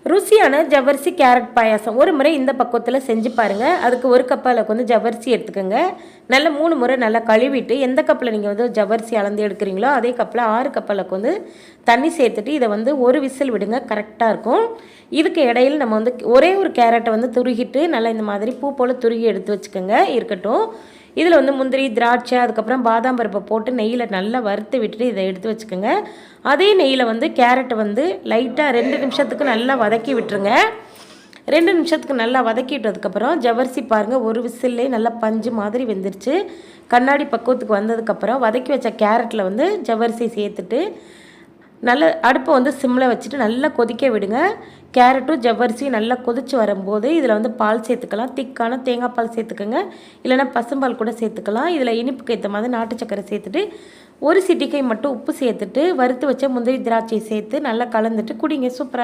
ருசியான ஜவ்வரிசி கேரட் பாயாசம் ஒரு முறை இந்த பக்குவத்தில் செஞ்சு பாருங்கள். அதுக்கு ஒரு கப் அளவுக்கு வந்து ஜவ்வரிசி எடுத்துக்கோங்க. நல்லா 3 முறை நல்லா கழுவிட்டு எந்த கப்பில் நீங்கள் வந்து ஜவ்வரிசி அளந்து எடுக்கிறீங்களோ அதே கப்பில் 6 கப் அளவுக்கு வந்து தண்ணி சேர்த்துட்டு இதை வந்து ஒரு விசில் விடுங்க, கரெக்டாக இருக்கும். இதுக்கு இடையில் நம்ம வந்து ஒரே ஒரு கேரட்டை வந்து துருகிட்டு நல்லா இந்த மாதிரி பூ போல் துருகி எடுத்து வச்சுக்கோங்க, இருக்கட்டும். இதில் வந்து முந்திரி, திராட்சை, அதுக்கப்புறம் பாதாம் பருப்பை போட்டு நெய்யில் நல்லா வறுத்து விட்டுட்டு இதை எடுத்து வச்சுக்கோங்க. அதே நெய்யில் வந்து கேரட்டை வந்து லைட்டாக 2 நிமிஷத்துக்கு நல்லா வதக்கி விட்டுருங்க. 2 நிமிஷத்துக்கு நல்லா வதக்கி விட்டதுக்கப்புறம் ஜவ்வரிசி பாருங்கள், ஒரு விசில்லே நல்லா பஞ்சு மாதிரி வெந்துருச்சு. கண்ணாடி பக்குவத்துக்கு வந்ததுக்கப்புறம் வதக்கி வச்ச கேரட்டில் வந்து ஜவ்வரிசி சேர்த்துட்டு நல்லா அடுப்பை வந்து சிம்மில் வச்சுட்டு நல்லா கொதிக்க விடுங்க. கேரட்டும் ஜவ்வரிசியும் நல்லா கொதித்து வரும்போது இதில் வந்து பால் சேர்த்துக்கலாம். திக்கான தேங்காய் பால் சேர்த்துக்கோங்க, இல்லைனா பசும்பால் கூட சேர்த்துக்கலாம். இதில் இனிப்புக்கு ஏற்ற மாதிரி நாட்டு சக்கரை சேர்த்துட்டு ஒரு சிட்டிகை மட்டும் உப்பு சேர்த்துட்டு வறுத்து வச்ச முந்திரி திராட்சை சேர்த்து நல்லா கலந்துட்டு குடிங்க. சூப்பராக